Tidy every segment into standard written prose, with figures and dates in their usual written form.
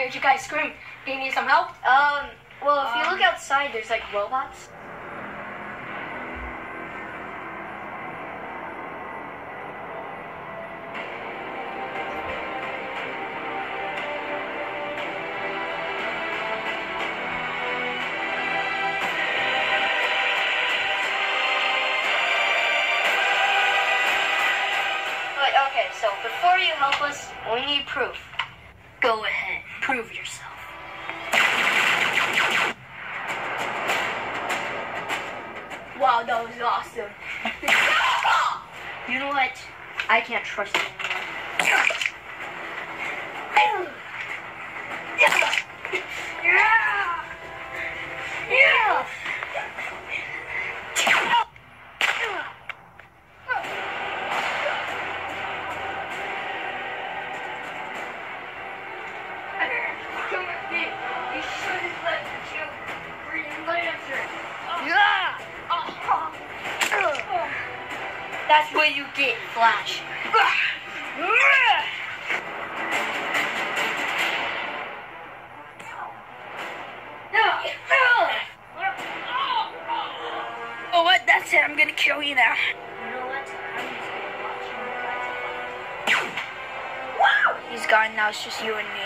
made you guys scream? Do you need some help? Well, if you look outside, there's like robots. But okay, so before you help us, we need proof. Go ahead, prove yourself. Wow, that was awesome. You know what? I can't trust you anymore. Come with me. You shouldn't let you Green Lantern. That's what you get, Flash. Oh, what? That's it. I'm gonna kill you now. You know what? I'm just gonna watch you. He's gone now. It's just you and me.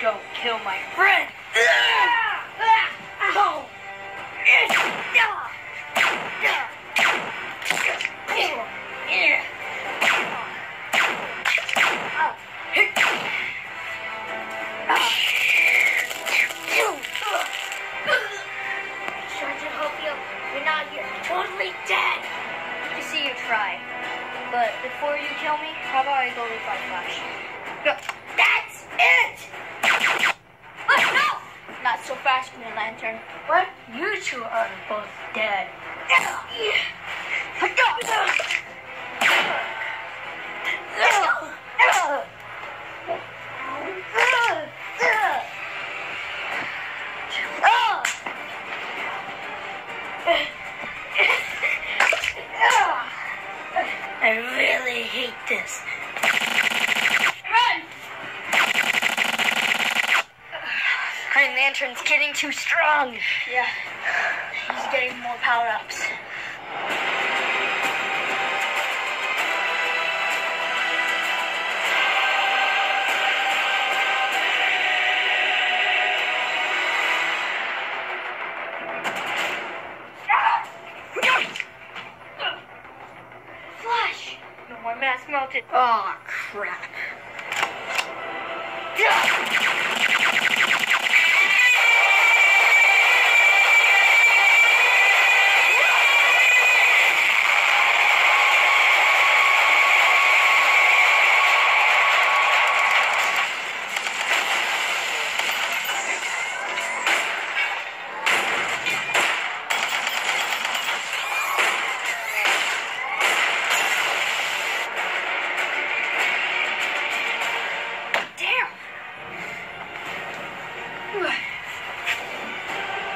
Don't kill my friend. Sergeant Hopio, you're not here. Totally dead. To see you try. But before you kill me, how about I go revive Flash? Go. That's it! No! Not so fast, Green Lantern. What? You two are both dead. I really hate this. Run! Green Lantern's getting too strong. Yeah, he's getting more power-ups. Flash! No more mass melted. Oh, crap.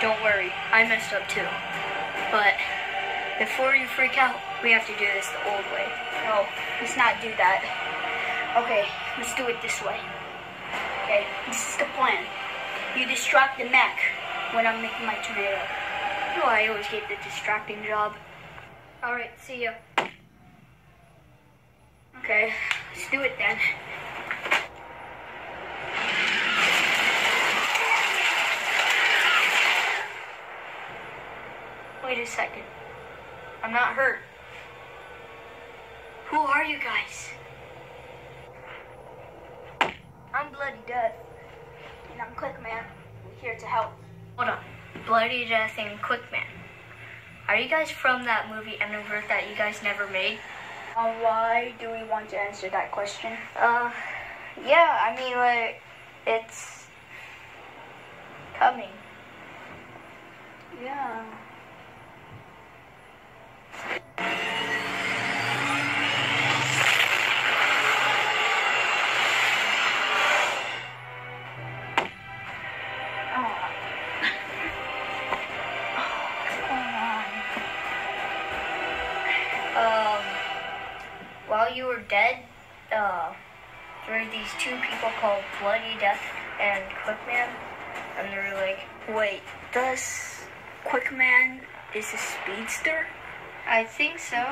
Don't worry, I messed up too. But before you freak out, we have to do this the old way. No, let's not do that. Okay, let's do it this way. Okay, this is the plan. You distract the mech when I'm making my tornado. Oh, I always get the distracting job. Alright, see ya. Okay, let's do it then. Wait a second. I'm not hurt. Who are you guys? I'm Bloody Death. And I'm Quickman. We're here to help. Hold on. Bloody Death and Quickman. Are you guys from that movie End of Earth that you guys never made? Why do we want to answer that question? Yeah, I mean, like, it's coming. Yeah. What's going on? were dead, there were these two people called Bloody Death and Quickman, and they were like, Wait, does Quickman is a speedster? I think so.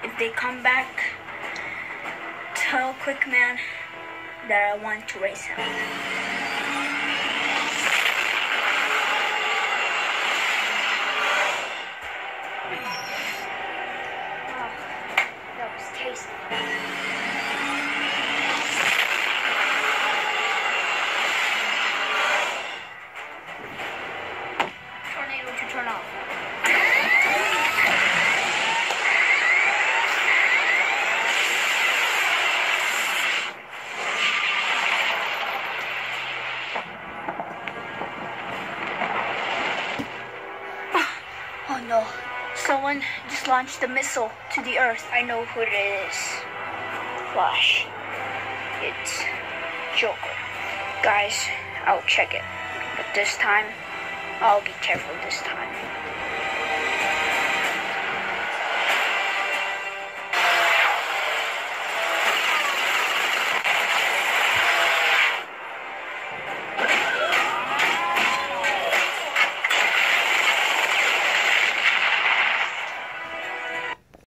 If they come back, tell Quickman that I want to race him. That was tasty. Tornado to turn off. Oh no, someone just launched a missile to the Earth. I know who it is. Flash. It's Joker. Guys, I'll check it. But this time, I'll be careful this time.